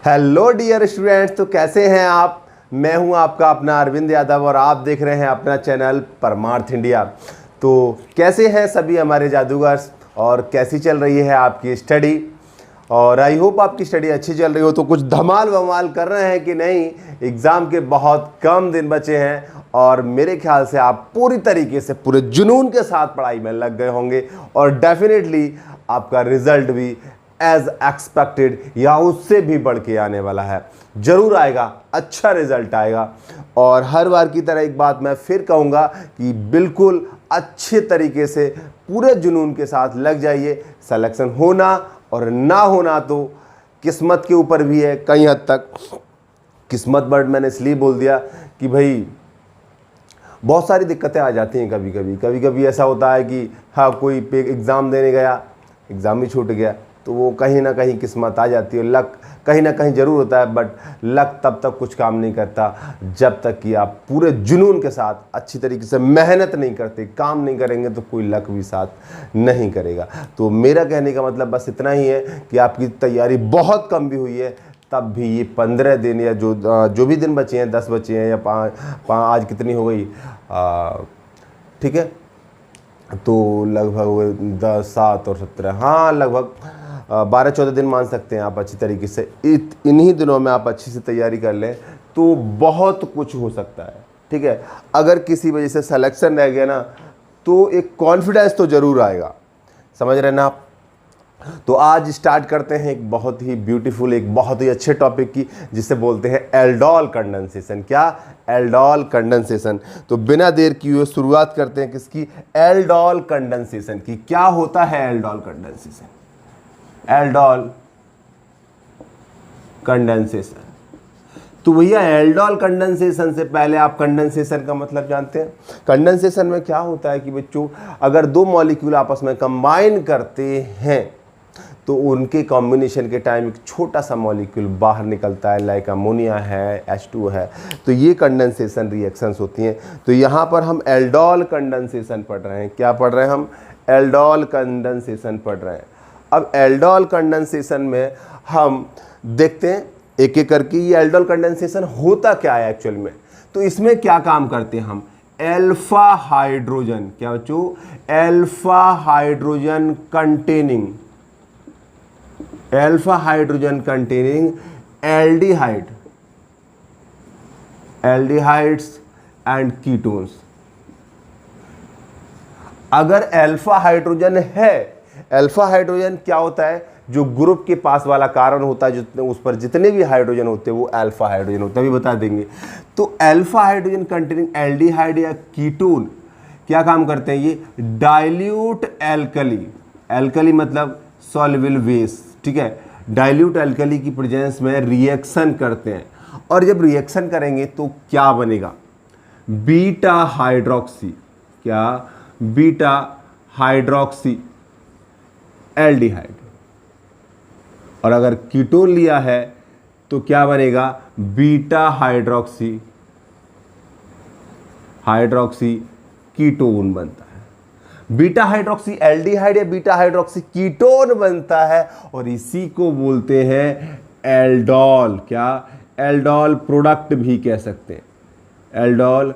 Hello dear students, तो कैसे हैं आप। मैं हूं आपका अपना अरविंद यादव और आप देख रहे हैं अपना चैनल परमार्थ इंडिया। तो कैसे हैं सभी हमारे जादूगर्स और कैसी चल रही है आपकी स्टडी। और आई होप आपकी स्टडी अच्छी चल रही हो। तो कुछ धमाल वमाल कर रहे हैं कि नहीं। एग्ज़ाम के बहुत कम दिन बचे हैं और मेरे ख्याल से आप पूरी तरीके से पूरे जुनून के साथ पढ़ाई में लग गए होंगे और डेफिनेटली आपका रिजल्ट भी एज एक्सपेक्टेड या उससे भी बढ़ के आने वाला है। जरूर आएगा, अच्छा रिजल्ट आएगा। और हर बार की तरह एक बात मैं फिर कहूँगा कि बिल्कुल अच्छे तरीके से पूरे जुनून के साथ लग जाइए। सिलेक्शन होना और ना होना तो किस्मत के ऊपर भी है कई हद तक। किस्मत वर्ड मैंने इसलिए बोल दिया कि भाई बहुत सारी दिक्कतें आ जाती हैं। कभी कभी ऐसा होता है कि हाँ, कोई पे एग्ज़ाम देने गया, एग्ज़ाम ही छूट गया, तो वो कहीं ना कहीं किस्मत आ जाती है। लक कहीं ना कहीं ज़रूर होता है, बट लक तब तक कुछ काम नहीं करता जब तक कि आप पूरे जुनून के साथ अच्छी तरीके से मेहनत नहीं करते, काम नहीं करेंगे तो कोई लक भी साथ नहीं करेगा। तो मेरा कहने का मतलब बस इतना ही है कि आपकी तैयारी बहुत कम भी हुई है तब भी ये 15 दिन या जो भी दिन बचे हैं, 10 बचे हैं या 5 आज कितनी हो गई, ठीक है, तो लगभग 10, 7 और 17, हाँ लगभग 12-14 दिन मान सकते हैं आप। अच्छी तरीके से इन्हीं दिनों में आप अच्छी से तैयारी कर लें तो बहुत कुछ हो सकता है। ठीक है, अगर किसी वजह से सिलेक्शन रह गया ना तो एक कॉन्फिडेंस तो ज़रूर आएगा। समझ रहे ना आप। तो आज स्टार्ट करते हैं एक बहुत ही ब्यूटीफुल, एक बहुत ही अच्छे टॉपिक की, जिसे बोलते हैं एल्डोल कंडेंसेशन। क्या? Aldol condensation. तो बिना देर किए हुए शुरुआत करते हैं किसकी? एल्डोल कंडेंसेशन की। क्या होता है एल्डोल कंडेंसेशन? एल्डोल कंडेंसेशन, तो भैया एल्डोल कंडेंसेशन से पहले आप कंडेंसेशन का मतलब जानते हैं? कंडेंसेशन में क्या होता है कि बच्चों, अगर दो मॉलिक्यूल आपस में कंबाइन करते हैं तो उनके कॉम्बिनेशन के टाइम एक छोटा सा मॉलिक्यूल बाहर निकलता है, लाइक अमोनिया है, H2 है। तो ये कंडेंसेशन रिएक्शंस होती हैं। तो यहाँ पर हम एल्डोल कंडेंसेशन पढ़ रहे हैं। क्या पढ़ रहे हैं हम? एल्डोल कंडेंसेशन पढ़ रहे हैं। अब एल्डोल कंडेंसेशन में हम देखते हैं एक एक करके ये एल्डोल कंडेंसेशन होता क्या है एक्चुअल में। तो इसमें क्या काम करते हैं हम? एल्फा हाइड्रोजन, क्या बच्चों? Alpha hydrogen containing aldehydes and ketones. अगर एल्फा हाइड्रोजन है, एल्फा हाइड्रोजन क्या होता है? जो ग्रुप के पास वाला कार्बन होता है, जितने उस पर जितने भी हाइड्रोजन होते हैं वो अल्फा हाइड्रोजन होता है, अभी बता देंगे। तो अल्फा हाइड्रोजन कंटेनिंग एल्डिहाइड या कीटोन क्या काम करते हैं? ये डाइल्यूट एल्कली, एल्कली मतलब सॉल्युबल बेस, ठीक है, डाइल्यूट एल्कली की प्रेजेंस में रिएक्शन करते हैं। और जब रिएक्शन करेंगे तो क्या बनेगा? Beta hydroxy. क्या? Beta hydroxy aldehyde. और अगर कीटोन लिया है तो क्या बनेगा? बीटा हाइड्रोक्सी कीटोन बनता है। बीटा हाइड्रोक्सी एल्डिहाइड या बीटा हाइड्रोक्सी कीटोन बनता है और इसी को बोलते हैं एल्डोल। क्या? एल्डोल प्रोडक्ट भी कह सकते हैं। एल्डोल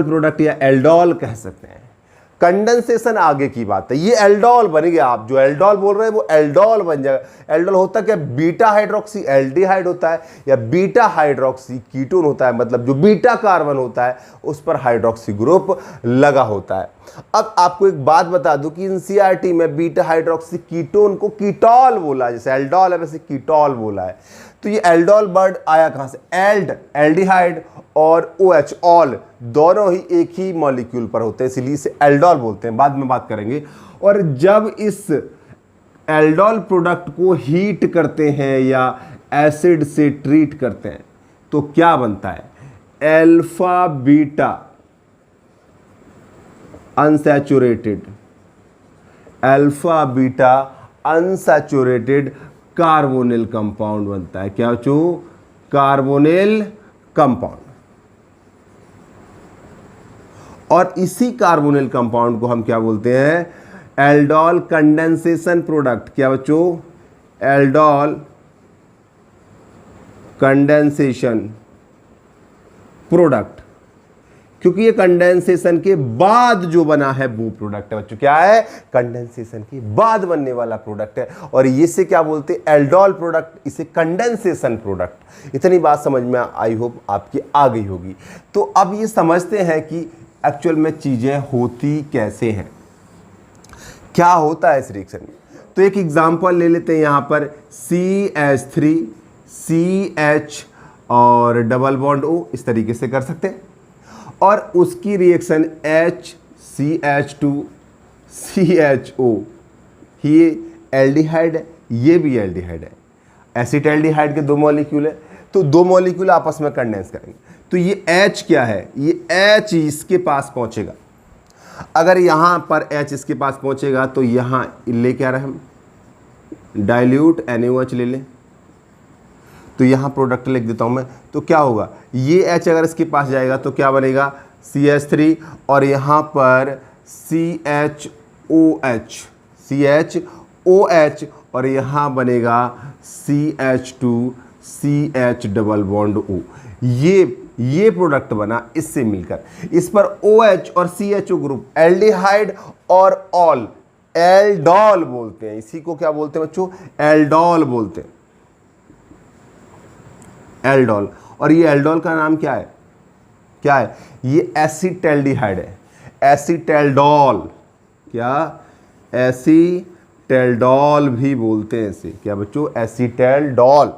प्रोडक्ट या एल्डोल कह सकते हैं। कंडेंसेशन आगे की बात है। ये एल्डोल बन गया, आप जो एल्डोल बोल रहे हैं वो एल्डोल बन जाएगा। एल्डोल होता क्या? बीटा हाइड्रोक्सी एल्डिहाइड होता है या बीटा हाइड्रोक्सी कीटोन होता है, मतलब जो बीटा कार्बन होता है उस पर हाइड्रोक्सी ग्रुप लगा होता है। अब आपको एक बात बता दूं कि एनसीईआरटी में बीटा हाइड्रोक्सी कीटोन को कीटोल बोला, जैसे एल्डोल है वैसे कीटोल बोला है। तो ये एल्डोल वर्ड आया कहां से? एल्डिहाइड और OH ऑल दोनों ही एक ही मॉलिक्यूल पर होते हैं, इसलिए इसे एल्डोल बोलते हैं। बाद में बात करेंगे। और जब इस एल्डोल प्रोडक्ट को हीट करते हैं या एसिड से ट्रीट करते हैं तो क्या बनता है? Alpha beta unsaturated carbonyl compound बनता है। क्या बच्चों? Carbonyl compound. और इसी कार्बोनिल कंपाउंड को हम क्या बोलते हैं? Aldol condensation product. क्या बच्चों? एल्डोल कंडेंसेशन प्रोडक्ट, क्योंकि ये कंडेंसेशन के बाद जो बना है वो प्रोडक्ट है बच्चों। क्या है? कंडेंसेशन के बाद बनने वाला प्रोडक्ट है, और इसे क्या बोलते हैं? एल्डोल प्रोडक्ट, इसे कंडेंसेशन प्रोडक्ट। इतनी बात समझ में आई होप आपकी आ गई होगी। तो अब ये समझते हैं कि एक्चुअल में चीजें होती कैसे हैं, क्या होता है इस रिएक्शन में। तो एक एग्जांपल ले लेते हैं यहाँ पर, CH3 CH और डबल बॉन्ड O, इस तरीके से कर सकते हैं। और उसकी रिएक्शन HCH2 CHO, ये एल्डिहाइड है, ये भी एल्डिहाइड है, एसिटाल्डिहाइड के दो मॉलिक्यूल है, तो दो मॉलिक्यूल आपस में कंडेंस करेंगे। तो ये H क्या है? ये H इसके पास पहुंचेगा। अगर यहाँ पर H इसके पास पहुंचेगा तो यहाँ ले क्या रहे हम, डाइल्यूट NaOH ले लें, तो यहाँ प्रोडक्ट लिख देता हूँ मैं। तो क्या होगा, ये H अगर इसके पास जाएगा तो क्या बनेगा, CH3, और यहाँ पर CHOH, और यहाँ बनेगा CH2 CH double bond O। ये प्रोडक्ट बना इससे मिलकर। इस पर OH और CHO ग्रुप एल्डिहाइड और ऑल, एल्डोल बोलते हैं। इसी को क्या बोलते हैं बच्चों? एल्डोल बोलते हैं, एल्डोल। और ये एल्डोल का नाम क्या है? क्या है? ये एसिटाल्डिहाइड है, एसिटाल्डोल। क्या? एसिटाल्डोल भी बोलते हैं इसे। क्या बच्चों? एसिटाल्डोल।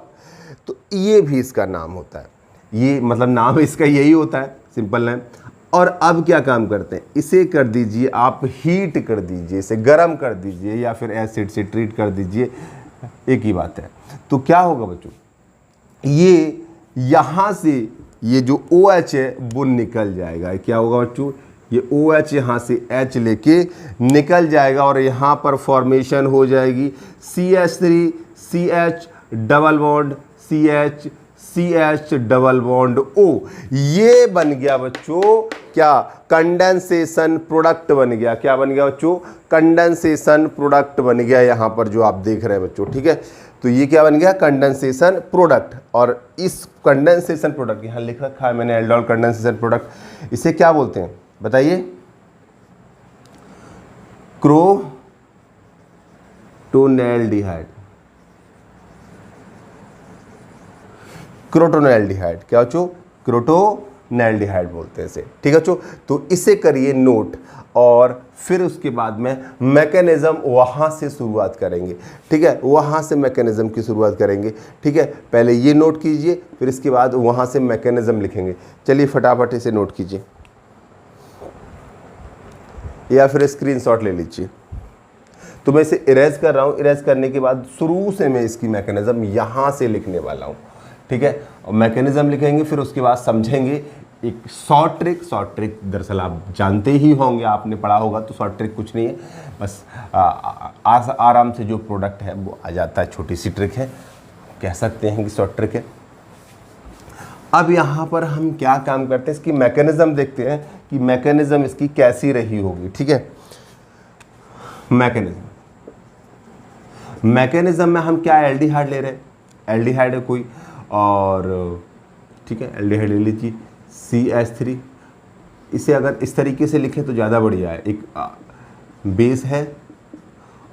तो ये भी इसका नाम होता है, ये मतलब नाम इसका यही होता है, सिंपल नेम। और अब क्या काम करते हैं, इसे कर दीजिए आप हीट कर दीजिए, इसे गर्म कर दीजिए, या फिर एसिड से ट्रीट कर दीजिए, एक ही बात है। तो क्या होगा बच्चों, ये यहाँ से ये जो OH है वो निकल जाएगा। क्या होगा बच्चों, ये OH यहाँ से H लेके निकल जाएगा, और यहाँ पर फॉर्मेशन हो जाएगी CH3 CH double bond CH CH double bond O। ये बन गया बच्चों क्या, कंडेंसेशन प्रोडक्ट बन गया। क्या बन गया बच्चों? कंडेंसेशन प्रोडक्ट बन गया, यहाँ पर जो आप देख रहे हैं बच्चों, ठीक है। तो ये क्या बन गया, कंडेंसेशन प्रोडक्ट। और इस कंडेंसेशन प्रोडक्ट यहाँ लिख रखा है मैंने, एल्डोल कंडेंसेशन प्रोडक्ट, इसे क्या बोलते हैं बताइए? क्रोटोनेल्डिहाइड, क्रोटोनेल्डिहाइड। क्या बच्चों? क्रोटोनेल्डिहाइड बोलते हैं इसे, ठीक है बच्चों। तो इसे करिए नोट, और फिर उसके बाद में मैकेनिज्म वहाँ से शुरुआत करेंगे, ठीक है। वहाँ से मैकेनिज्म की शुरुआत करेंगे, ठीक है। पहले ये नोट कीजिए, फिर इसके बाद वहाँ से मैकेनिज्म लिखेंगे। चलिए फटाफट इसे नोट कीजिए, या फिर स्क्रीनशॉट ले लीजिए। तो मैं इसे इरेज कर रहा हूँ, इरेज करने के बाद शुरू से मैं इसकी मैकेनिज्म यहाँ से लिखने वाला हूँ, ठीक है। और मैकेनिज्म लिखेंगे, फिर उसके बाद समझेंगे एक शॉर्ट ट्रिक दरअसल आप जानते ही होंगे, आपने पढ़ा होगा। तो शॉर्ट ट्रिक कुछ नहीं है, बस आराम से जो प्रोडक्ट है वो आ जाता है। छोटी सी ट्रिक है, कह सकते हैं कि शॉर्ट ट्रिक है। अब यहाँ पर हम क्या काम करते हैं, इसकी मैकेनिज्म देखते हैं कि मैकेनिज्म इसकी कैसी रही होगी, ठीक है। मैकेनिज्म में हम क्या एल्डिहाइड ले रहे हैं, एल्डिहाइड है कोई, और ठीक है एल्डिहाइड ले लीजिए CH3। इसे अगर इस तरीके से लिखें तो ज़्यादा बढ़िया है। एक बेस है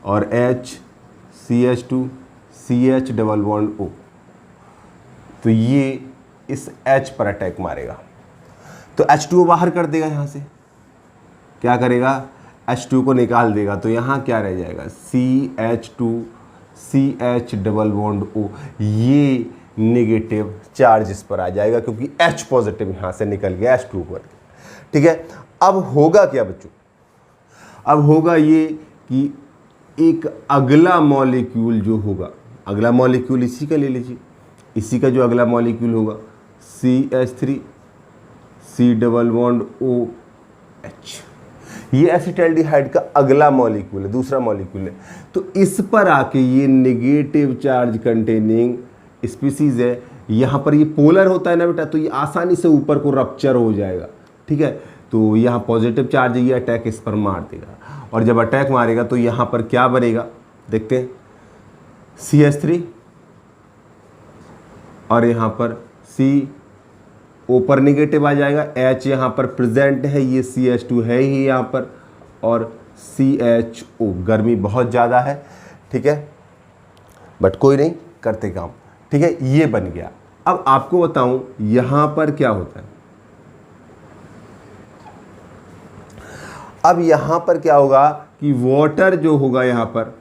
और H CH2 CH double bond O, तो ये इस H पर अटैक मारेगा, तो H2O बाहर कर देगा। यहाँ से क्या करेगा, H2 को निकाल देगा, तो यहाँ क्या रह जाएगा, CH2 CH double bond O। ये नेगेटिव चार्ज इस पर आ जाएगा, क्योंकि H पॉजिटिव यहाँ से निकल गया H2 पर, ठीक है। अब होगा क्या बच्चों, अब होगा ये कि एक अगला मॉलिक्यूल जो होगा, अगला मॉलिक्यूल इसी का ले लीजिए, इसी का जो अगला मॉलिक्यूल होगा CH3 C double bond OH, ये एसिटाल्डिहाइड का अगला मॉलिक्यूल है, दूसरा मॉलिक्यूल है। तो इस पर आके ये नेगेटिव चार्ज कंटेनिंग स्पीसीज है, यहाँ पर ये पोलर होता है ना बेटा, तो ये आसानी से ऊपर को रप्चर हो जाएगा, ठीक है। तो यहाँ पॉजिटिव चार्ज है, ये अटैक इस पर मार देगा, और जब अटैक मारेगा तो यहाँ पर क्या बनेगा देखते हैं, CH3 और यहाँ पर C ऊपर निगेटिव आ जाएगा, H यहाँ पर प्रेजेंट है, ये CH2 है ही यहाँ पर, और CHO गर्मी बहुत ज़्यादा है, ठीक है, बट कोई नहीं, करते काम, ठीक है, ये बन गया। अब आपको बताऊं यहाँ पर क्या होता है। अब यहाँ पर क्या होगा कि वाटर जो होगा यहाँ पर,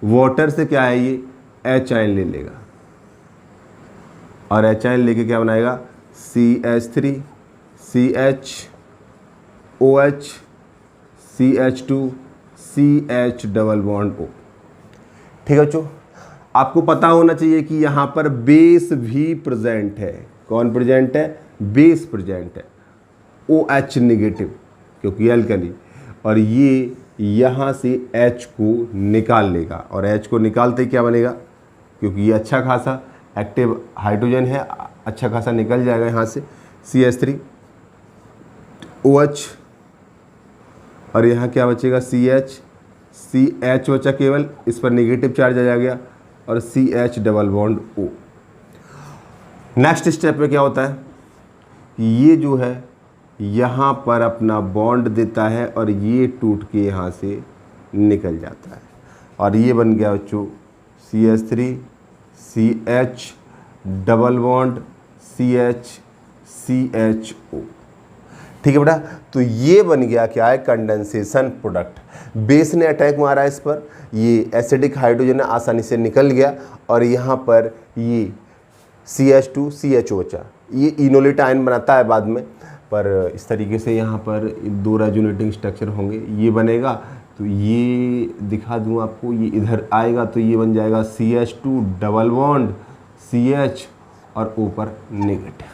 वाटर से क्या है, ये H आयन ले लेगा और H आयन लेके क्या बनाएगा, CH3 CHOH CH2 CH double bond O। ठीक है बच्चों, आपको पता होना चाहिए कि यहाँ पर बेस भी प्रेजेंट है। कौन प्रेजेंट है, बेस प्रेजेंट है, OH निगेटिव क्योंकि एल्कली, और ये यहाँ से H को निकाल लेगा, और H को निकालते क्या बनेगा, क्योंकि ये अच्छा खासा एक्टिव हाइड्रोजन है, अच्छा खासा निकल जाएगा यहाँ से CH3 OH, और यहाँ क्या बचेगा CH बचा केवल, इस पर नेगेटिव चार्ज आ गया, और CH double bond O। Next step पे क्या होता है कि ये जो है यहाँ पर अपना बॉन्ड देता है और ये टूट के यहाँ से निकल जाता है, और ये बन गया बच्चों CH3 CH double bond CH CHO। ठीक है बेटा, तो ये बन गया क्या है, कंडेंसेशन प्रोडक्ट। बेस ने अटैक मारा इस पर, ये एसिडिक हाइड्रोजन आसानी से निकल गया, और यहाँ पर ये CH2 CHO बचा, ये इनोलेट आयन बनाता है बाद में, पर इस तरीके से यहाँ पर दो रेजोनेटिंग स्ट्रक्चर होंगे, ये बनेगा, तो ये दिखा दूँ आपको, ये इधर आएगा तो ये बन जाएगा CH2 डबल बॉन्ड CH और ऊपर नेगेटिव,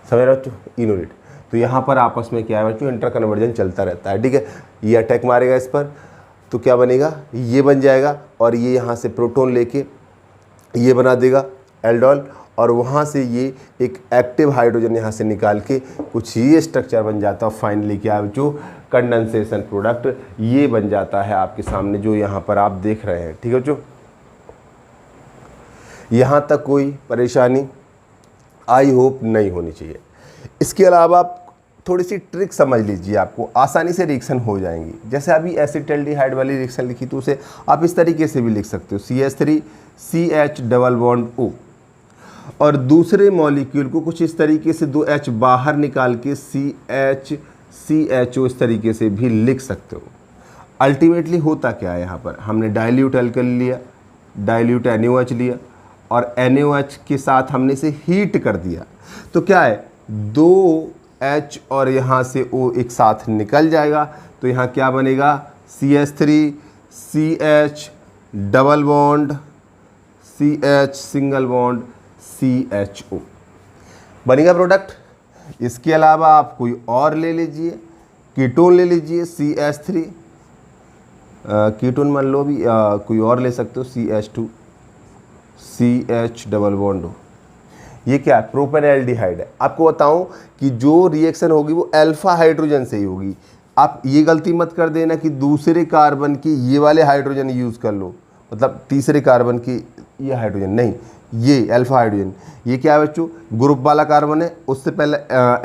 समझ रहे बच्चों, इनोलेट। तो यहाँ पर आपस में क्या है बच्चों, इंटर कन्वर्जन चलता रहता है, ठीक है। ये अटैक मारेगा इस पर, तो क्या बनेगा, ये बन जाएगा, और ये यहाँ से प्रोटॉन लेके ये बना देगा एल्डोल, और वहाँ से ये एक एक्टिव हाइड्रोजन यहाँ से निकाल के कुछ ये स्ट्रक्चर बन जाता है। फाइनली क्या है जो कंडेंसेशन प्रोडक्ट ये बन जाता है आपके सामने, जो यहाँ पर आप देख रहे हैं, ठीक है बच्चों। यहाँ तक कोई परेशानी आई होप नहीं होनी चाहिए। इसके अलावा आप थोड़ी सी ट्रिक समझ लीजिए, आपको आसानी से रिएक्शन हो जाएंगी। जैसे अभी एसिटाल्डिहाइड वाली रिएक्शन लिखी, तो उसे आप इस तरीके से भी लिख सकते हो, CH3 CH double bond O, और दूसरे मॉलिक्यूल को कुछ इस तरीके से 2 H बाहर निकाल के CH CHO इस तरीके से भी लिख सकते हो। अल्टीमेटली होता क्या है, यहाँ पर हमने डाइल्यूट अल्कली लिया, डाइल्यूट NaOH लिया, और NaOH के साथ हमने इसे हीट कर दिया, तो क्या है 2 H और यहाँ से O एक साथ निकल जाएगा, तो यहाँ क्या बनेगा CH3 CH double bond CH single bond CHO बनेगा प्रोडक्ट। इसके अलावा आप कोई और ले लीजिए, कीटोन ले लीजिए CH3, कीटोन मान लो भी, कोई और ले सकते हो CH2 CH double bond O। ये क्या है, प्रोपेनएल्डिहाइड है। आपको बताऊं कि जो रिएक्शन होगी वो अल्फा हाइड्रोजन से ही होगी। आप ये गलती मत कर देना कि दूसरे कार्बन की ये वाले हाइड्रोजन यूज़ कर लो, मतलब तीसरे कार्बन की ये हाइड्रोजन नहीं, ये अल्फा हाइड्रोजन। ये क्या है बच्चों, ग्रुप वाला कार्बन है, उससे पहले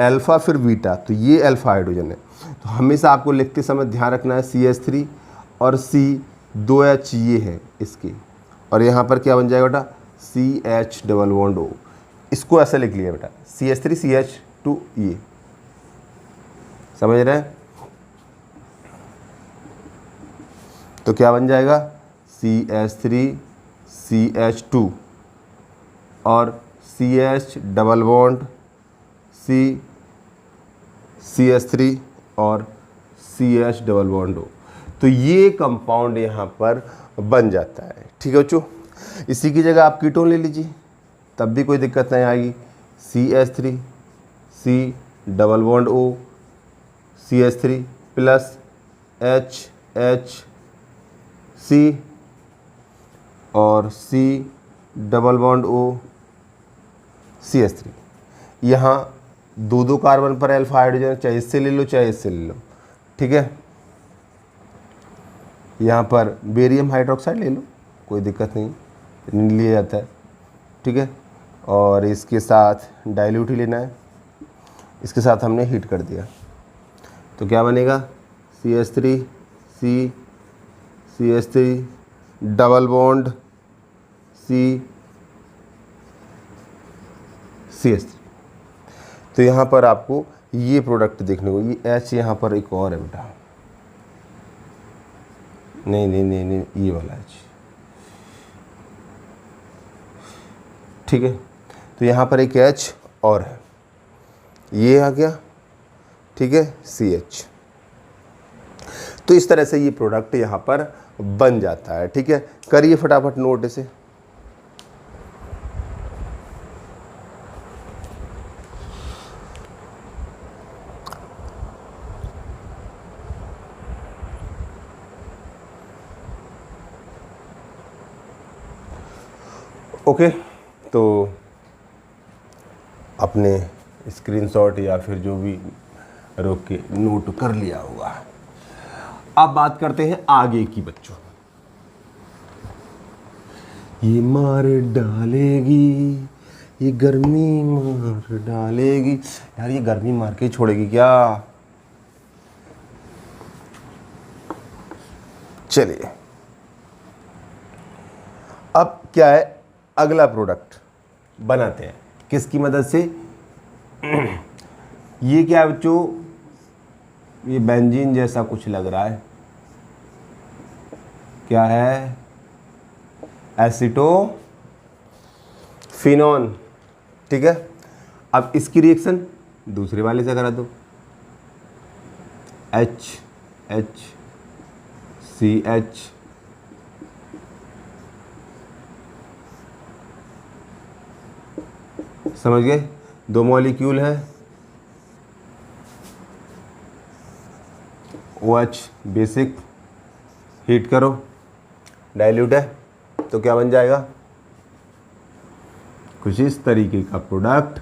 अल्फा फिर बीटा, तो ये अल्फा हाइड्रोजन है। तो हमेशा आपको लिखते समय ध्यान रखना है CH3 और C 2 H ये है इसके, और यहाँ पर क्या बन जाएगा बेटा CH डबल बॉन्ड O। इसको ऐसे लिख लिया बेटा CH3 CH2, ये समझ रहे हैं। तो क्या बन जाएगा CH3 CH2 और CH डबल बॉन्ड CH3 और CH डबल बॉन्ड O। तो ये कंपाउंड यहाँ पर बन जाता है, ठीक है बच्चों। इसी की जगह आप कीटोन ले लीजिए, तब भी कोई दिक्कत नहीं आएगी। CH3 C double bond O CH3 plus H C और C double bond O CH3। यहाँ दो कार्बन पर अल्फा हाइड्रोजन, चाहे इससे ले लो चाहे इससे ले लो, ठीक है। यहाँ पर बेरियम हाइड्रोक्साइड ले लो, कोई दिक्कत नहीं, लिया जाता है, ठीक है। और इसके साथ डाइल्यूट ही लेना है, इसके साथ हमने हीट कर दिया तो क्या बनेगा, CH3 CH3 double bond CH3। तो यहाँ पर आपको ये प्रोडक्ट देखने को, ये H यहाँ पर एक और है बेटा, नहीं नहीं नहीं नहीं ये वाला H, ठीक है। तो यहाँ पर एक H और है, ये आ गया, ठीक है, CH। तो इस तरह से ये प्रोडक्ट यहाँ पर बन जाता है, ठीक है। करिए फटाफट नोट इसे। ओके, तो अपने स्क्रीनशॉट या फिर जो भी रोक के नोट कर लिया होगा। अब बात करते हैं आगे की बच्चों। ये मार डालेगी, ये गर्मी मार डालेगी, यार ये गर्मी मार के छोड़ेगी क्या? चलिए अब क्या है, अगला प्रोडक्ट बनाते हैं किसकी मदद से? ये क्या है बच्चों, ये बेंजीन जैसा कुछ लग रहा है, क्या है? एसिटोफिनोन, ठीक है। अब इसकी रिएक्शन दूसरे वाले से करा दो, HCH, समझ गए? दो मॉलिक्यूल है, OH बेसिक, हीट करो, डाइल्यूट है, तो क्या बन जाएगा? कुछ इस तरीके का प्रोडक्ट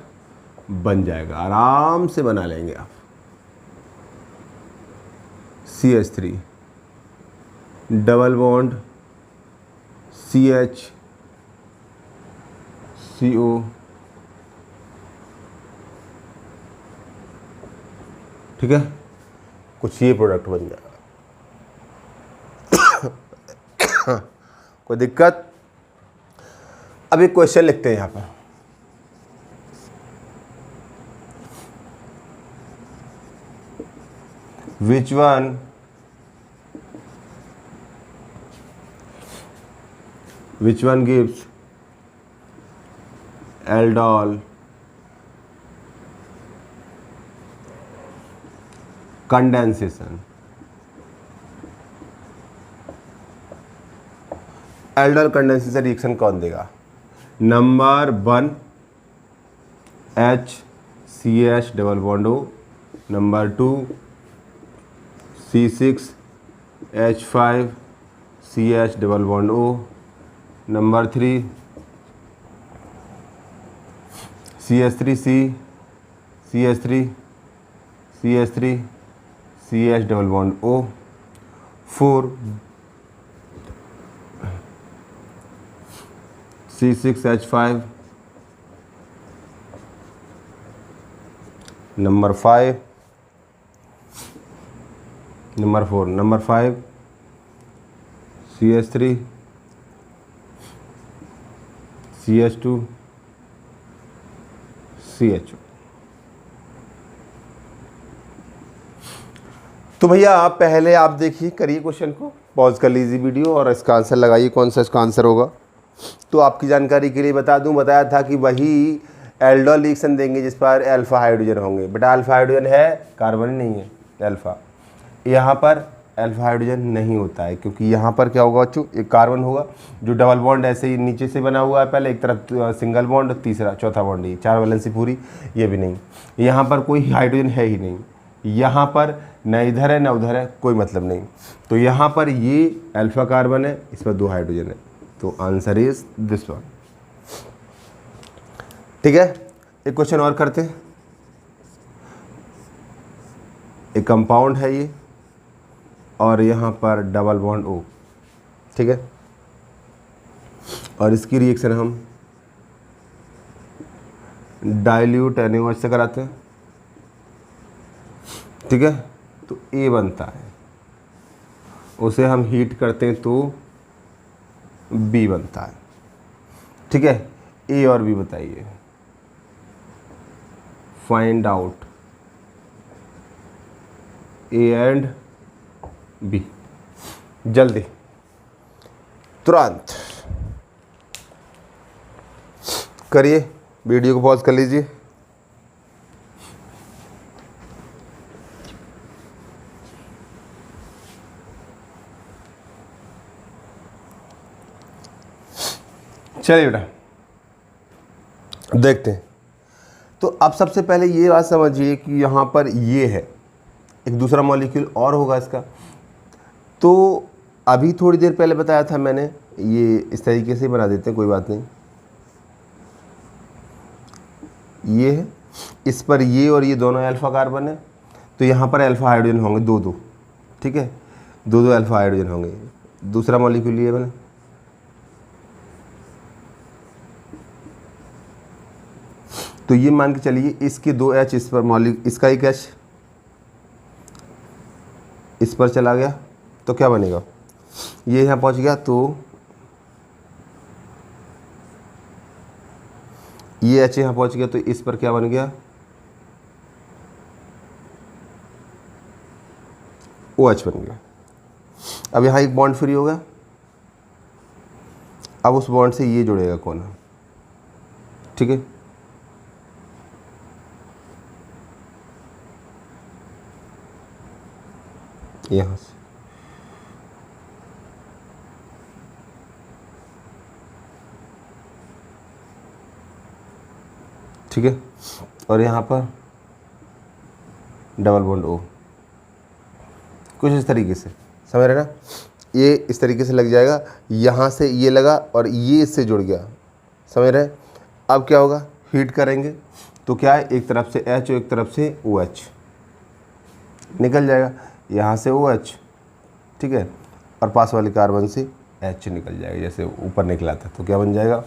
बन जाएगा, आराम से बना लेंगे आप। CH3 double bond CH CO, ठीक है, कुछ ये प्रोडक्ट बन जाएगा। कोई दिक्कत? अब एक क्वेश्चन लिखते हैं यहां पर, which one gives aldol condensation? Aldol condensation reaction कौन देगा? Number 1 HCH double bond O, number 2 C6H5CH double bond O, number 3 CH3CH3CH double bond O, 4 C6H5, number 5 CH3 CH2 CHO। तो भैया आप पहले आप देखिए, करिए क्वेश्चन को, पॉज कर लीजिए वीडियो और इसका आंसर लगाइए, कौन सा इसका आंसर होगा। तो आपकी जानकारी के लिए बता दूं, बताया था कि वही एल्डोल रिएक्शन देंगे जिस पर अल्फा हाइड्रोजन होंगे। बेटा अल्फा हाइड्रोजन है, कार्बन नहीं है अल्फा। यहाँ पर अल्फा हाइड्रोजन नहीं होता है, क्योंकि यहाँ पर क्या होगा बच्चों, एक कार्बन होगा जो डबल बॉन्ड ऐसे ही नीचे से बना हुआ है, पहले एक तरफ सिंगल बॉन्ड, तीसरा चौथा बॉन्ड, ये 4 वैलेंसी पूरी, ये भी नहीं। यहाँ पर कोई हाइड्रोजन है ही नहीं, यहाँ पर न इधर है न उधर है, कोई मतलब नहीं। तो यहाँ पर ये अल्फा कार्बन है, इस पर 2 हाइड्रोजन है, तो आंसर इज दिस वन, ठीक है। एक क्वेश्चन और करते हैं। एक कंपाउंड है ये, और यहाँ पर डबल बॉन्ड O, ठीक है। और इसकी रिएक्शन हम डाइल्यूट NaOH से कराते हैं, ठीक है। तो A बनता है, उसे हम हीट करते हैं तो B बनता है, ठीक है। A और B बताइए, find out A and B, जल्दी, तुरंत करिए, वीडियो को पॉज कर लीजिए। चलिए बेटा देखते हैं। तो अब सबसे पहले ये बात समझिए कि यहाँ पर ये है, एक दूसरा मॉलिक्यूल और होगा इसका। तो अभी थोड़ी देर पहले बताया था मैंने, ये इस तरीके से बना देते हैं, कोई बात नहीं। ये है, इस पर ये और ये दोनों अल्फा कार्बन है, तो यहाँ पर अल्फा हाइड्रोजन होंगे दो दो, ठीक है, दो दो अल्फा हाइड्रोजन होंगे। दूसरा मॉलिक्यूल ये बना, तो ये मान के चलिए इसके दो H इस पर इसका एक H इस पर चला गया, तो क्या बनेगा, ये यहाँ पहुँच गया, तो ये H यहाँ पहुँच गया, तो इस पर क्या बन गया, OH बन गया। अब यहाँ एक बॉन्ड फ्री होगा, अब उस बॉन्ड से ये जुड़ेगा कोना, ठीक है। यहाँ से ठीक है, और यहाँ पर डबल बॉन्ड O, कुछ इस तरीके से, समझ रहे ना, ये इस तरीके से लग जाएगा, यहाँ से ये लगा और ये इससे जुड़ गया, समझ रहे। अब क्या होगा, हीट करेंगे तो क्या है, एक तरफ से H और एक तरफ से OH निकल जाएगा, यहाँ से OH, ठीक है, और पास वाले कार्बन से H निकल जाएगा, जैसे ऊपर निकला था, तो क्या बन जाएगा,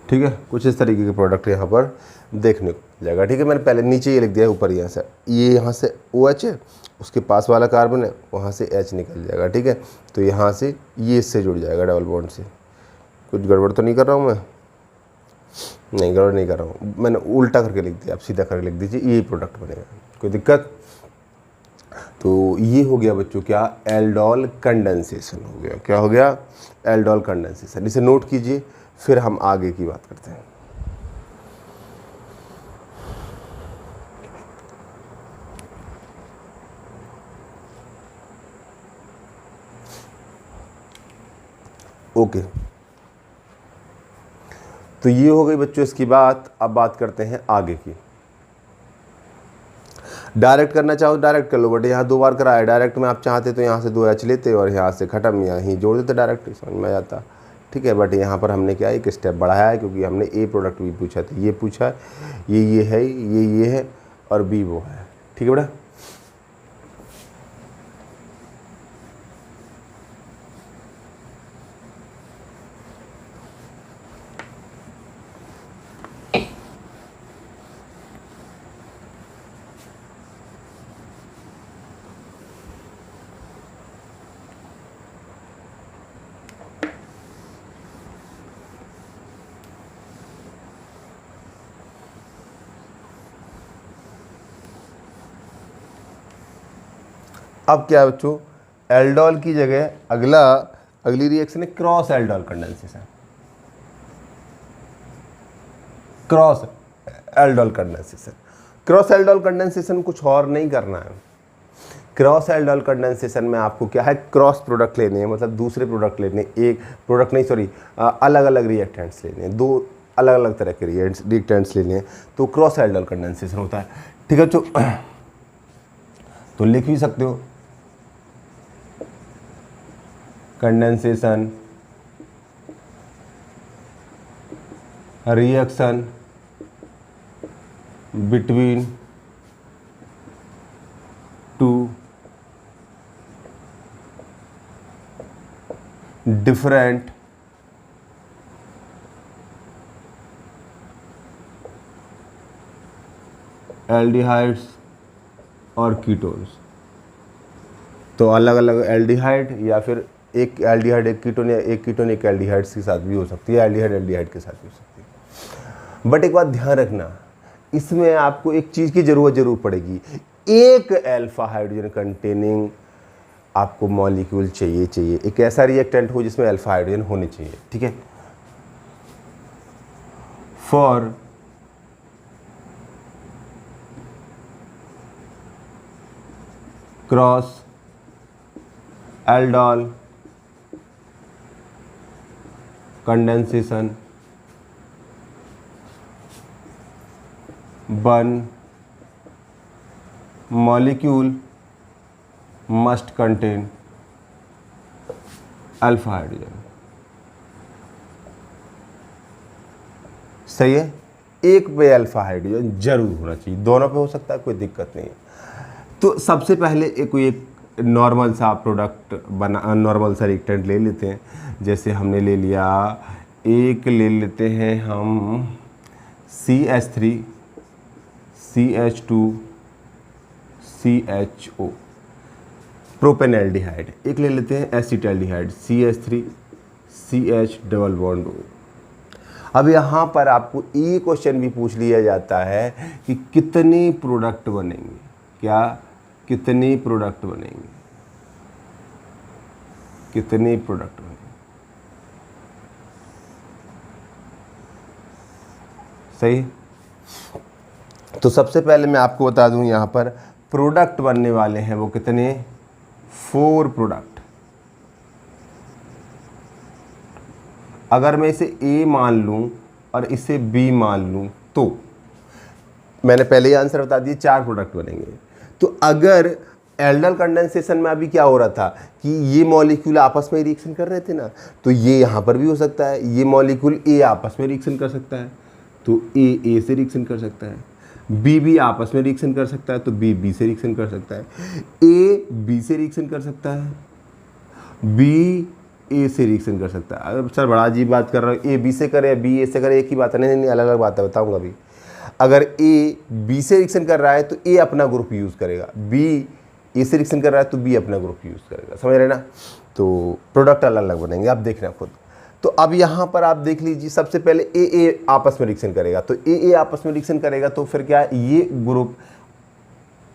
ठीक है। कुछ इस तरीके के प्रोडक्ट यहाँ पर देखने को मिल जाएगा, ठीक है। मैंने पहले नीचे ये लिख दिया, ऊपर यहाँ से ये, यहाँ से OH है, उसके पास वाला कार्बन है, वहाँ से H निकल जाएगा, ठीक है। तो यहाँ से ये इससे जुड़ जाएगा डबल बॉन्ड से। कुछ गड़बड़ तो नहीं कर रहा हूँ मैं, नहीं गड़बड़ नहीं कर रहा हूँ, मैंने उल्टा करके लिख दिया, आप सीधा करके लिख दीजिए, यही प्रोडक्ट बनेगा, कोई दिक्कत। तो ये हो गया बच्चों क्या, एल्डोल कंडेंसेशन हो गया। क्या हो गया, एल्डोल कंडेंसेशन। इसे नोट कीजिए, फिर हम आगे की बात करते हैं। ओके, तो ये हो गई बच्चों इसकी बात। अब बात करते हैं आगे की। डायरेक्ट करना चाहो डायरेक्ट कर लो, बट यहाँ दो बार कराया। डायरेक्ट में आप चाहते तो यहाँ से दो H लेते और यहाँ से खत्म, यहाँ ही जोड़ देते, डायरेक्ट समझ में आ जाता, ठीक है। बट यहाँ पर हमने क्या एक स्टेप बढ़ाया है, क्योंकि हमने A प्रोडक्ट भी पूछा था, ये पूछा है, ये है, ये है और B वो है, ठीक है बेटा। अब क्या है बच्चों, एल्डोल की जगह अगली रिएक्शन है cross aldol condensation. Cross aldol condensation, cross aldol condensation कुछ और नहीं करना है। क्रॉस एल्डोल कंडेंसेशन में आपको क्या है, क्रॉस प्रोडक्ट लेने हैं, मतलब दूसरे प्रोडक्ट लेने हैं, एक प्रोडक्ट नहीं, सॉरी, अलग अलग रिएक्टेंट्स लेने हैं, दो अलग अलग तरह के रिएक्टेंट्स लेने हैं, तो क्रॉस एल्डोल कंडेंसेशन होता है, ठीक है बच्चों। तो लिख भी सकते हो condensation reaction between two different aldehydes और कीटोन्स। तो अलग अलग एल्डिहाइड या फिर एक एल्डिहाइड एक कीटोन या एक कीटोन एक एल्डिहाइड के साथ भी हो सकती है, एल्डिहाइड एल्डिहाइड के साथ भी हो सकती है। बट एक बात ध्यान रखना, इसमें आपको एक चीज़ की ज़रूर पड़ेगी, एक अल्फा हाइड्रोजन कंटेनिंग आपको मॉलिक्यूल चाहिए, एक ऐसा रिएक्टेंट हो जिसमें अल्फा हाइड्रोजन होने चाहिए, ठीक है। For cross aldol condensation one molecule must contain alpha hydrogen. सही है, एक पे अल्फा हाइड्रोजन जरूर होना चाहिए, दोनों पे हो सकता है, कोई दिक्कत नहीं है। तो सबसे पहले एक नॉर्मल सा प्रोडक्ट नॉर्मल सा रिएक्टेंट ले लेते हैं। जैसे हमने ले लिया, एक ले लेते हैं हम CH3 CH2 CHO प्रोपेनएल्डिहाइड, एक ले लेते हैं acetaldehyde CH3 CH double bond O। अब यहाँ पर आपको ये क्वेश्चन भी पूछ लिया जाता है कि कितनी प्रोडक्ट बनेंगे, क्या कितनी प्रोडक्ट बनेंगे, कितनी प्रोडक्ट बनेंगे। सही, तो सबसे पहले मैं आपको बता दूं, यहाँ पर प्रोडक्ट बनने वाले हैं वो कितने, 4 प्रोडक्ट। अगर मैं इसे A मान लूं और इसे B मान लूं तो मैंने पहले ही आंसर बता दिया, 4 प्रोडक्ट बनेंगे। तो अगर एल्डल कंडेंसेशन में अभी क्या हो रहा था कि ये मॉलिक्यूल आपस में रिएक्शन कर रहे थे ना, तो ये यहाँ पर भी हो सकता है, ये मॉलिक्यूल A आपस में रिएक्शन कर सकता है तो A से रिएक्शन कर सकता है, B आपस में रिएक्शन कर सकता है तो B से रिएक्शन कर सकता है, A B से रिएक्शन कर सकता है, B A से रिएक्शन कर सकता है। अगर सर बड़ा अजीब बात कर रहा है, A B से करे B A से करे, एक ही बात है। नहीं, अलग अलग बात है, बताऊंगा अभी। अगर A B से रिएक्शन कर रहा है तो A अपना ग्रुप यूज़ करेगा, B A से रिएक्शन कर रहा है तो B अपना ग्रुप यूज़ करेगा, समझ रहे ना। तो प्रोडक्ट अलग अलग बनेंगे, आप देखना खुद। तो अब यहाँ पर आप देख लीजिए, सबसे पहले A आपस में रिएक्शन करेगा, तो A आपस में रिएक्शन करेगा तो फिर क्या है, ये ग्रुप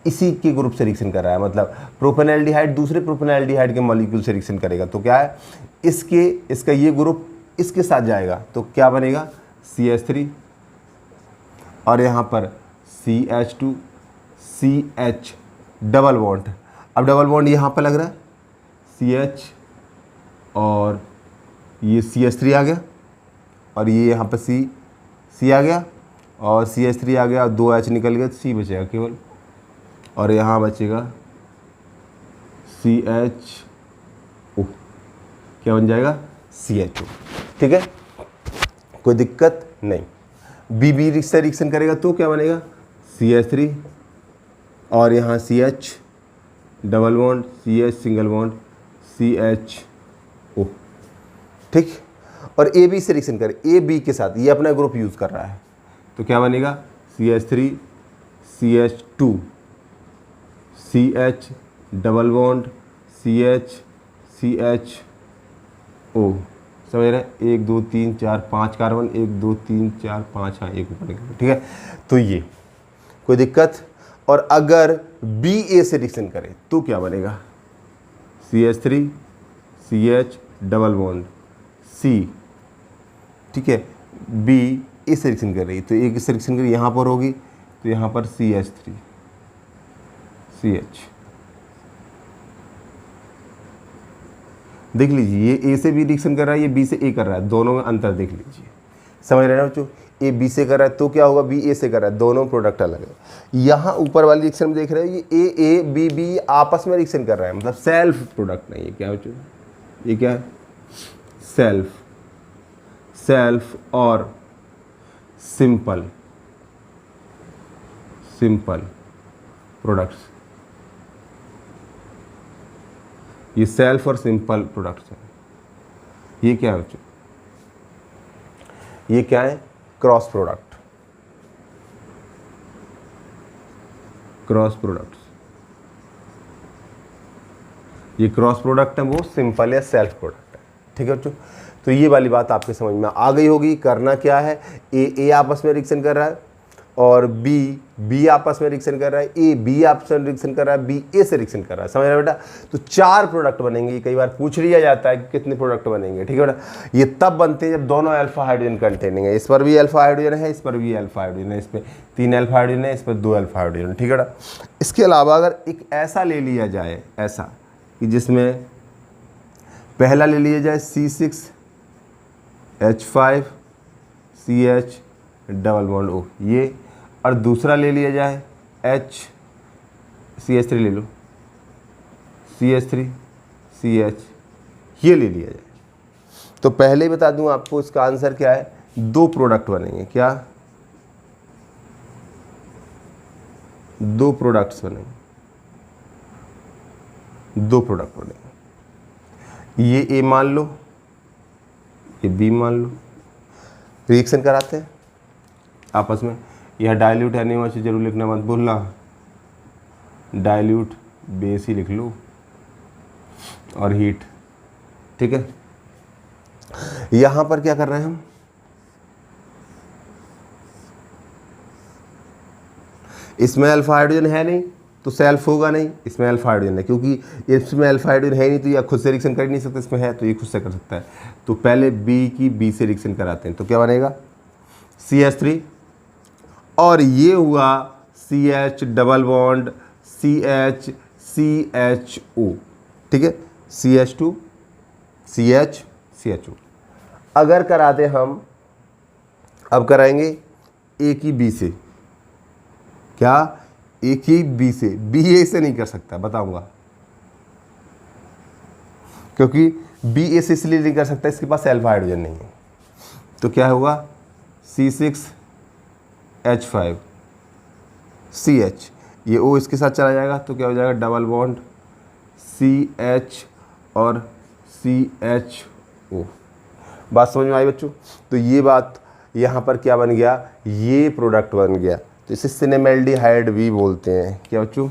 इसी के ग्रुप से रिएक्शन कर रहा है, मतलब प्रोपेनएल्डिहाइड दूसरे प्रोपेनएल्डिहाइड के मॉलिक्यूल से रिएक्शन करेगा, तो क्या है, इसका ये ग्रुप इसके साथ जाएगा तो क्या बनेगा, CH3 और यहाँ पर CH2 CH डबल बॉन्ड। अब डबल बॉन्ड यहाँ पर लग रहा है, CH और ये CH3 आ गया और ये यहाँ पर C आ गया और CH3 आ गया, 2 H निकल गया, C बचेगा केवल और यहाँ बचेगा CHO, क्या बन जाएगा, CHO। ठीक है, कोई दिक्कत नहीं। B से रिएक्शन करेगा तो क्या बनेगा, CH3 और यहाँ CH double bond, CH single bond, CHO। ठीक, और AB से रिएक्शन करे, AB के साथ, ये अपना ग्रुप यूज़ कर रहा है तो क्या बनेगा, CH3 CH2 CH double bond, CH CHO। समझ रहे, 1 2 3 4 5 कार्बन, 1 2 3 4 5, हाँ एक ऊपर निकल, ठीक है। तो ये कोई दिक्कत। और अगर BA से रिएक्शन करे तो क्या बनेगा, CH3 CH double bond C, ठीक है। B A से रिएक्शन कर रही तो एक से रिएक्शन कर यहाँ पर होगी तो यहाँ पर CH3 CH। देख लीजिए, ये A से भी रिएक्शन कर रहा है, ये B से A कर रहा है, दोनों में अंतर देख लीजिए। समझ रहे हैं बच्चों, ए बी से कर रहा है तो क्या होगा, बी ए से कर रहा है, दोनों प्रोडक्ट अलग है। यहाँ ऊपर वाली रिएक्शन में देख रहे हो ये ए बी बी आपस में रिएक्शन कर रहा है, मतलब सेल्फ प्रोडक्ट नहीं है। क्या बच्चों, ये क्या है, सेल्फ और सिंपल प्रोडक्ट्स, ये सेल्फ और सिंपल प्रोडक्ट्स हैं। ये क्या है बच्चों, ये क्या है, क्रॉस प्रोडक्ट्स। ये क्रॉस प्रोडक्ट है, वो सिंपल या सेल्फ प्रोडक्ट है। ठीक है बच्चों, तो ये वाली बात आपके समझ में आ गई होगी। करना क्या है, ए आपस में रिएक्शन कर रहा है और बी आपस में रिएक्शन कर रहा है, ए बी आपस में रिएक्शन कर रहा है, बी ए से रिएक्शन कर रहा है। समझ रहे बेटा, तो 4 प्रोडक्ट बनेंगे। कई बार पूछ लिया जाता है कि कितने प्रोडक्ट बनेंगे। ठीक है बेटा, ये तब बनते हैं जब दोनों अल्फा हाइड्रोजन कंटेनिंग है। इस पर भी अल्फा हाइड्रोजन है, इस पर भी अल्फा हाइड्रोजन है, इस पर 3 अल्फा हाइड्रोजन है, इस पर 2 अल्फा हाइड्रोजन। ठीक है बेटा, इसके अलावा अगर एक ऐसा ले लिया जाए, ऐसा कि जिसमें पहला ले लिया जाए C6H5CH डबल बॉन्ड O, ये, और दूसरा ले लिया जाए CH3 ले लो, CH3CH, ये ले लिया जाए। तो पहले ही बता दूं आपको इसका आंसर क्या है, 2 प्रोडक्ट बनेंगे। क्या, 2 प्रोडक्ट्स बनेंगे, 2 प्रोडक्ट बनेंगे। ये ए मान लो, ये बी मान लो, रिएक्शन कराते हैं आपस में। यह डाइल्यूट है, नहीं जरूर लिखना मत भूलना, डाइल्यूट बेस ही लिख लो, और हीट। ठीक है, यहां पर क्या कर रहे हैं हम, इसमें अल्फा हाइड्रोजन है नहीं तो सेल्फ होगा नहीं, इसमें अल्फा हाइड्रोजन है, क्योंकि इसमें अल्फा हाइड्रोजन है नहीं तो यह खुद से रिएक्शन कर ही नहीं सकता, इसमें है तो ये खुद से कर सकता है। तो पहले बी की बी से रिएक्शन कराते हैं, तो क्या बनेगा, CH3, और ये हुआ CH डबल बॉन्ड CH ठीक है, CH2 CH अगर कराते हम, अब कराएंगे ए की बी से, क्या, ए की बी से, बी ए से नहीं कर सकता, बताऊंगा, क्योंकि बी ए से इसलिए नहीं कर सकता, इसके पास अल्फा हाइड्रोजन नहीं है। तो क्या होगा, C6H5CH, ये O इसके साथ चला जाएगा तो क्या हो जाएगा, डबल बॉन्ड CH और CHO। बात समझ में आई बच्चों, तो ये बात यहाँ पर क्या बन गया, ये प्रोडक्ट बन गया। तो इसे सिनेमेल्डिहाइड भी बोलते हैं। क्या बच्चों,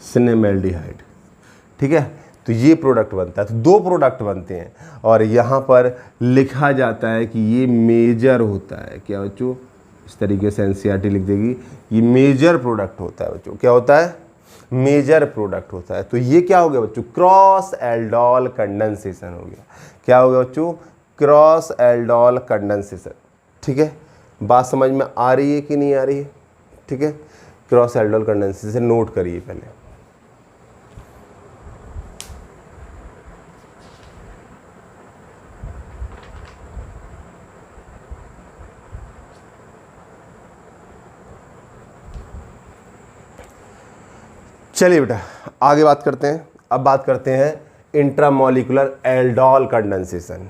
सिनेमेल्डिहाइड। ठीक है, तो ये प्रोडक्ट बनता है, तो 2 प्रोडक्ट बनते हैं, और यहाँ पर लिखा जाता है कि ये मेजर होता है। क्या बच्चों, इस तरीके से एनसीईआरटी लिख देगी, ये मेजर प्रोडक्ट होता है बच्चों। क्या होता है, मेजर प्रोडक्ट होता है। तो ये क्या हो गया बच्चों, क्रॉस एल्डोल कंडेंसेशन हो गया। क्या हो गया बच्चों, क्रॉस एल्डोल कंडेंसेशन। ठीक है, बात समझ में आ रही है कि नहीं आ रही है। ठीक है, क्रॉस एल्डोल कंडेंसेशन नोट करिए पहले। चलिए बेटा आगे बात करते हैं। अब बात करते हैं इंट्रामोलिकुलर एल्डोल कंडेंसेशन।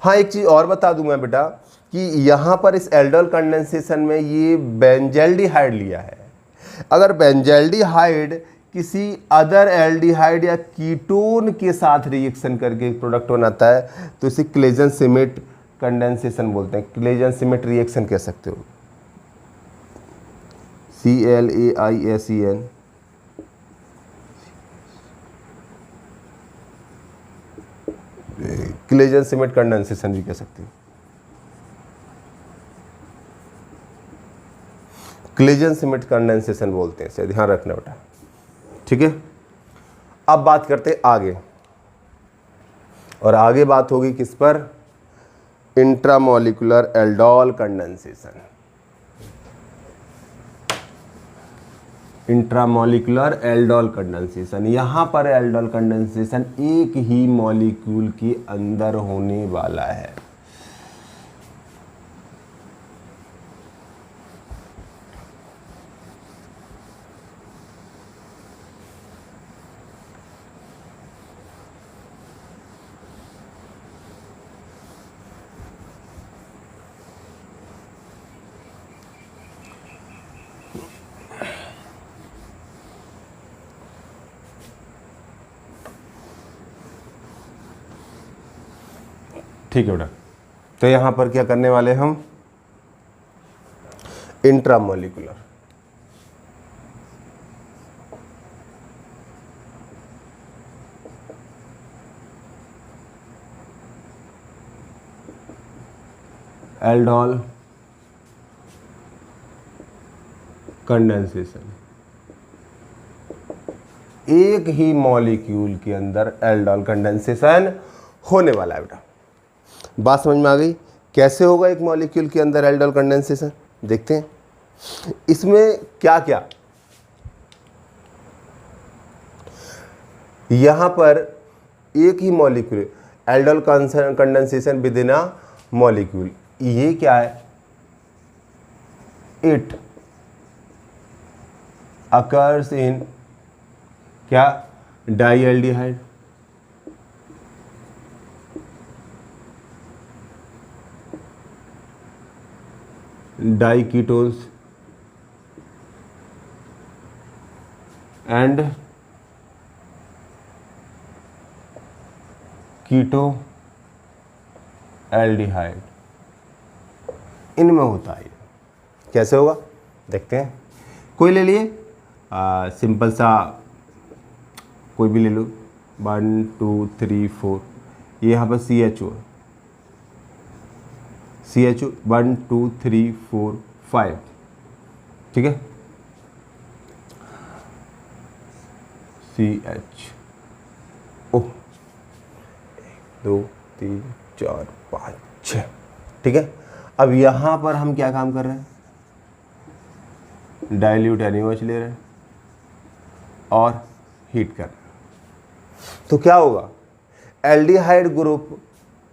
हाँ, एक चीज़ और बता दूं मैं बेटा कि यहाँ पर इस एल्डोल कंडेंसेशन में ये बेंजल्डिहाइड लिया है। अगर बेंजल्डिहाइड किसी अदर एल्डिहाइड या कीटोन के साथ रिएक्शन करके एक प्रोडक्ट बनाता है तो इसे क्लेजन-सिमिट कंडेंसेशन बोलते हैं। क्लेजन-सिमिट रिएक्शन कह सकते हो, CLAISEN। क्लेजन-सिमिट कंडेंसेशन भी कह सकते हैं। क्लेजन-सिमिट कंडेंसेशन बोलते हैं, इसे ध्यान रखना बेटा। ठीक है, अब बात करते हैं आगे, और आगे बात होगी किस पर, intramolecular aldol condensation. Intramolecular aldol condensation. यहाँ पर एल्डोल कंडेंसेशन एक ही मॉलिक्यूल के अंदर होने वाला है। ठीक है बेटा, तो यहां पर क्या करने वाले हम, इंट्रामोलिकुलर एल्डोल कंडेंसेशन, एक ही मॉलिक्यूल के अंदर एल्डोल कंडेंसेशन होने वाला है बेटा। बात समझ में आ गई? कैसे होगा एक मॉलिक्यूल के अंदर एल्डोल कंडेंसेशन, देखते हैं इसमें क्या क्या। यहां पर एक ही molecule aldol condensation within a molecule, ये क्या है, इट अकर्स इन क्या, dialdehyde, diketones and keto aldehyde, इनमें होता है। कैसे होगा देखते हैं। कोई ले लिए सिंपल सा, कोई भी ले लो, 1 2 3 4, ये यहाँ पर CHO, 1 2 3 4 5, ठीक है, CHO 1 2 3 4 5 6, ठीक है। अब यहाँ पर हम क्या काम कर रहे हैं, डाइल्यूट NaOH ले रहे हैं और हीट कर रहे हैं। तो क्या होगा, एल्डिहाइड ग्रुप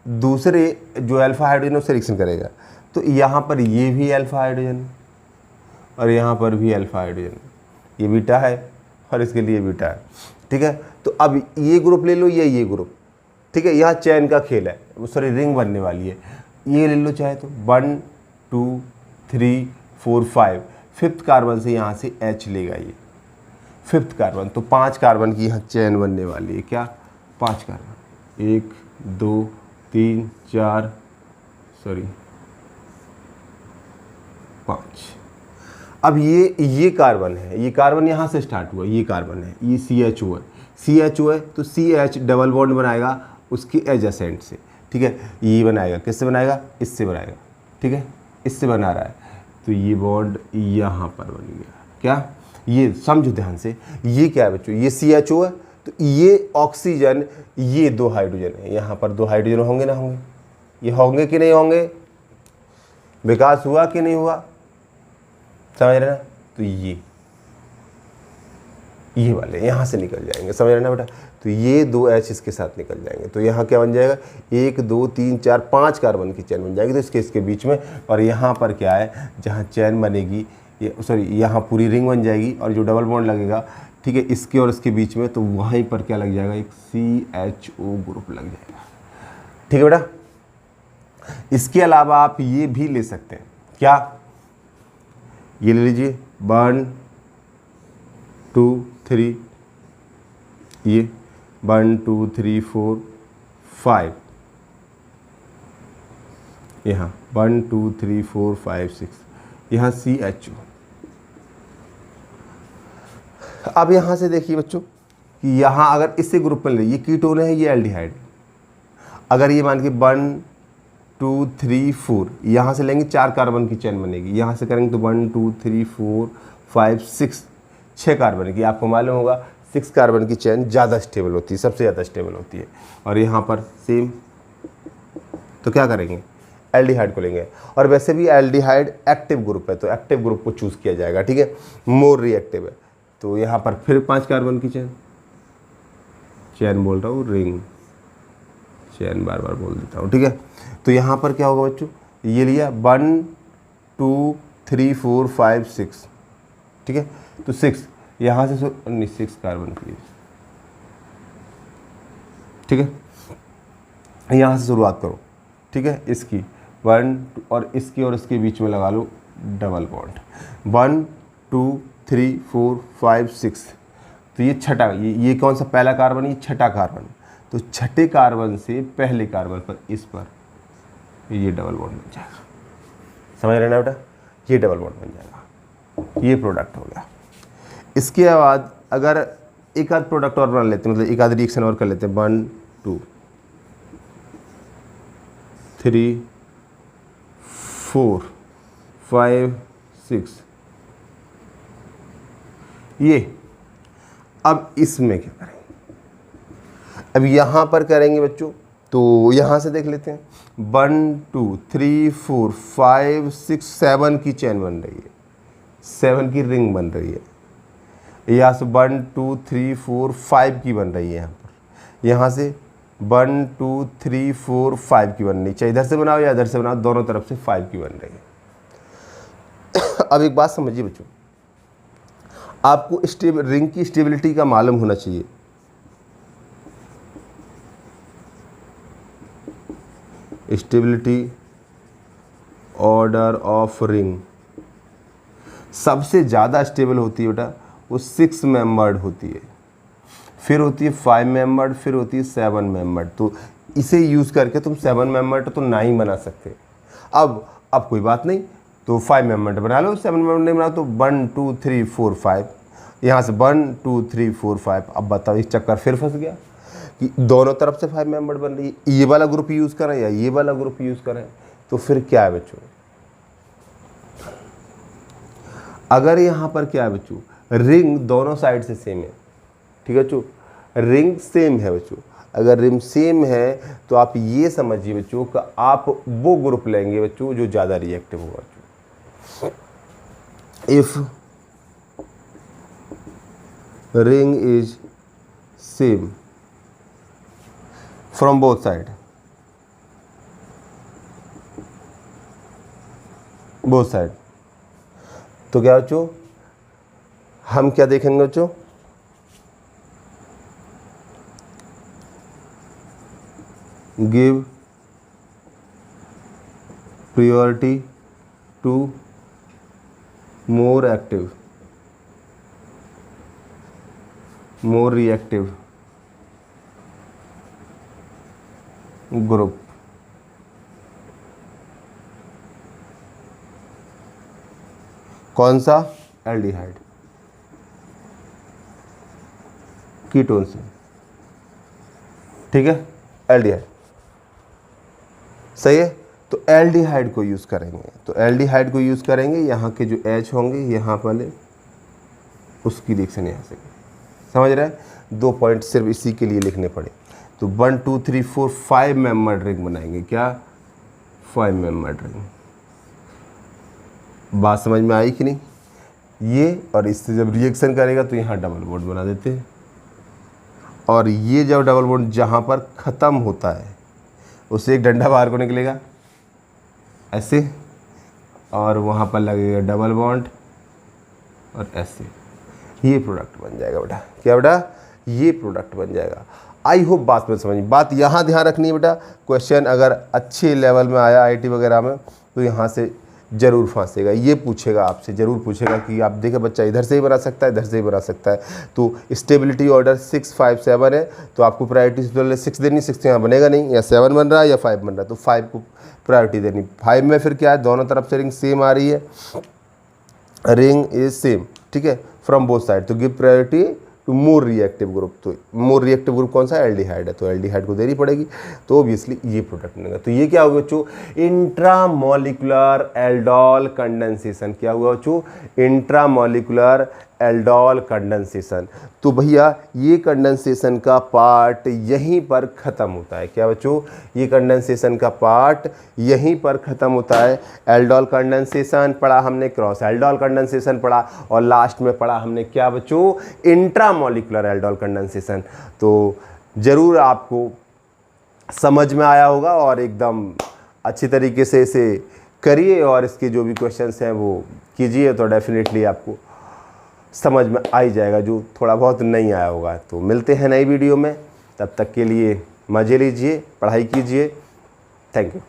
दूसरे जो अल्फा हाइड्रोजन उससे रिएक्शन करेगा, तो यहाँ पर ये भी अल्फा हाइड्रोजन और यहाँ पर भी अल्फा हाइड्रोजन, ये बीटा है और इसके लिए बीटा है, ठीक है। तो अब ये ग्रुप ले लो, ये ग्रुप, ठीक है। यहाँ चैन का खेल है, सॉरी रिंग बनने वाली है, ये ले लो चाहे तो 1 2 3 4 5, फिफ्थ कार्बन से यहाँ से H लेगा ये फिफ्थ कार्बन, तो 5 कार्बन की यहाँ चैन बनने वाली है, क्या 5 कार्बन, 1 2 3 4 सॉरी 5। अब ये कार्बन है, ये कार्बन यहाँ से स्टार्ट हुआ, ये कार्बन है, ये CHO है, CHO है तो CH डबल बॉन्ड बनाएगा उसकी एडजेसेंट से, ठीक है। ये बनाएगा, किससे बनाएगा, इससे बनाएगा, ठीक है, इससे बना रहा है, तो ये बॉन्ड यहाँ पर बन गया, क्या, ये समझो ध्यान से, ये क्या है बच्चों, ये CHO है, तो ये ऑक्सीजन, ये 2 हाइड्रोजन है, यहाँ पर 2 हाइड्रोजन होंगे ना होंगे, ये होंगे कि नहीं होंगे, विकास हुआ कि नहीं हुआ, समझ रहे ना। तो ये वाले यहाँ से निकल जाएंगे, समझ रहे ना बेटा। तो ये 2 H इसके साथ निकल जाएंगे, तो यहाँ क्या बन जाएगा, 1 2 3 4 5 कार्बन की चैन बन जाएगी, तो इसके बीच में, और यहाँ पर क्या है, जहाँ चैन बनेगी, ये सॉरी यहाँ पूरी रिंग बन जाएगी और जो डबल बॉन्ड लगेगा, ठीक है, इसके और इसके बीच में, तो वहीं पर क्या लग जाएगा, एक CHO ग्रुप लग जाएगा, ठीक है बेटा। इसके अलावा आप ये भी ले सकते हैं, क्या, ये ले लीजिए 1 2 3, ये 1 2 3 4 5, यहाँ 1 2 3 4 5 6, यहाँ CHO। अब यहाँ से देखिए बच्चों कि यहाँ अगर इसे ग्रुप में ले, ये कीटोन है, ये एल्डिहाइड, अगर ये मान के 1 2 3 4 यहाँ से लेंगे, 4 कार्बन की चैन बनेगी, यहाँ से करेंगे तो 1 2 3 4 5 6 कार्बन की, आपको मालूम होगा 6 कार्बन की चैन ज़्यादा स्टेबल होती है, सबसे ज़्यादा स्टेबल होती है। और यहाँ पर सेम, तो क्या करेंगे, एल्डिहाइड को लेंगे, और वैसे भी एल्डिहाइड एक्टिव ग्रुप है, तो एक्टिव ग्रुप को चूज़ किया जाएगा, ठीक है, मोर रिएक्टिव है, तो यहाँ पर फिर 5 कार्बन की चैन बोल रहा हूँ, रिंग चैन बार बार बोल देता हूँ, ठीक है। तो यहाँ पर क्या होगा बच्चों, ये लिया 1 2 3 4 5 6, ठीक है। तो 6 यहाँ से 6 कार्बन की, ठीक है। यहाँ से शुरुआत करो, ठीक है। इसकी 1 और इसके बीच में लगा लो डबल बॉन्ड, 1 2 3 4 5 6। तो ये छठा, ये कौन सा पहला कार्बन, ये छठा कार्बन। तो छठे कार्बन से पहले कार्बन पर, इस पर ये डबल बॉन्ड बन जाएगा। समझ रहे ना बेटा, ये डबल बॉन्ड बन जाएगा, ये प्रोडक्ट हो गया। इसके बाद अगर एक आध प्रोडक्ट और बना लेते हैं, मतलब एक आध रिएक्शन और कर लेते हैं, 1 2 3 4 5 6, ये अब इसमें क्या करेंगे, अब यहाँ पर करेंगे बच्चों। तो यहाँ से देख लेते हैं, 1 2 3 4 5 6 7 की चैन बन रही है, 7 की रिंग बन रही है। यहाँ से 1 2 3 4 5 की बन रही है यहाँ पर। यहाँ से 1 2 3 4 5 की बननी चाहिए, इधर से बनाओ या इधर से बनाओ, दोनों तरफ से 5 की बन रही है। अब एक बात समझिए बच्चों, आपको रिंग की स्टेबिलिटी का मालूम होना चाहिए। स्टेबिलिटी ऑर्डर ऑफ रिंग सबसे ज़्यादा स्टेबल होती है बेटा, वो 6 मेंबर्ड होती है, फिर होती है 5 मेंबर्ड, फिर होती है 7 मेंबर्ड। तो इसे यूज़ करके तुम 7 मेंबर्ड तो नहीं बना सकते। अब कोई बात नहीं, तो 5 मेंबर्ड बना लो, 7 मेंबर्ड नहीं बना तो 1 2 3 4 5, यहाँ से 1 2 3 4 5। अब बताओ, इस चक्कर फिर फंस गया कि दोनों तरफ से 5 मेंबर बन रही है, ये वाला ग्रुप यूज़ करें या ये वाला ग्रुप यूज़ करें। तो फिर क्या है बच्चों, अगर यहाँ पर क्या है बच्चों, रिंग दोनों साइड से सेम है, ठीक है बच्चों, रिंग सेम है बच्चों। अगर रिंग सेम है तो आप ये समझिए बच्चों कि आप वो ग्रुप लेंगे बच्चों जो ज़्यादा रिएक्टिव होगा बच्चों। If ring is same from both side, तो क्या बच्चों, हम क्या देखेंगे बच्चों, give priority to more active, more reactive group। कौन सा, एल्डिहाइड, कीटोन से, ठीक है, एल्डिहाइड, सही है। तो एल्डिहाइड को यूज़ करेंगे, तो एल्डिहाइड को यूज़ करेंगे, यहाँ के जो H होंगे यहाँ वाले, उसकी रिएक्शन यहाँ से, समझ रहे हैं। 2 पॉइंट सिर्फ इसी के लिए लिखने पड़े। तो 1 2 3 4 5 मेंबर्ड रिंग बनाएंगे, क्या, 5 मेंबर्ड रिंग। बात समझ में आई कि नहीं। ये और इससे जब रिएक्शन करेगा तो यहाँ डबल बॉन्ड बना देते हैं, और ये जब डबल बॉन्ड जहाँ पर ख़त्म होता है उससे एक डंडा बाहर को निकलेगा ऐसे, और वहाँ पर लगेगा डबल बॉन्ड और ऐसे, ये प्रोडक्ट बन जाएगा बेटा। क्या बेटा, ये प्रोडक्ट बन जाएगा। आई होप बात में समझ, बात यहाँ ध्यान रखनी है बेटा। क्वेश्चन अगर अच्छे लेवल में आया आईटी वगैरह में तो यहाँ से ज़रूर फंसेगा, ये पूछेगा आपसे, ज़रूर पूछेगा कि आप देखें बच्चा इधर से ही बना सकता है, इधर से ही बना सकता है। तो स्टेबिलिटी ऑर्डर 6 5 7 है, तो आपको प्रायोरिटी पहले 6 देनी, 6 यहाँ बनेगा नहीं, या 7 बन रहा है या 5 बन रहा है, तो 5 को प्रायोरिटी देनी। 5 में फिर क्या है, दोनों तरफ से रिंग सेम आ रही है, रिंग इज सेम, ठीक है, फ्रॉम बोथ साइड। तो give priority to more reactive group. तो मोर रिएक्टिव ग्रुप कौन सा, एल्डिहाइड है, तो एल्डिहाइड को देनी पड़ेगी, तो ऑब्वियसली ये प्रोडक्ट बनेगा। तो ये क्या होगा बच्चों, इंट्रामोलिकुलर एल्डोल कंडेंसेशन। क्या हुआ बच्चों, इंट्रामोलिकुलर एल्डोल कंडेंसेशन। तो भैया ये कंडेंसेशन का पार्ट यहीं पर ख़त्म होता है। क्या बच्चों, ये कंडेंसेशन का पार्ट यहीं पर ख़त्म होता है। एल्डोल कंडेंसेशन पढ़ा हमने, क्रॉस एल्डोल कंडेंसेशन पढ़ा, और लास्ट में पढ़ा हमने क्या बच्चों, इंट्रामॉलिक्यूलर एल्डोल कंडेंसेशन। तो ज़रूर आपको समझ में आया होगा और एकदम अच्छी तरीके से इसे करिए और इसके जो भी क्वेश्चंस हैं वो कीजिए, तो डेफिनेटली आपको समझ में आ ही जाएगा जो थोड़ा बहुत नहीं आया होगा। तो मिलते हैं नई वीडियो में, तब तक के लिए मज़े लीजिए, पढ़ाई कीजिए। Thank you.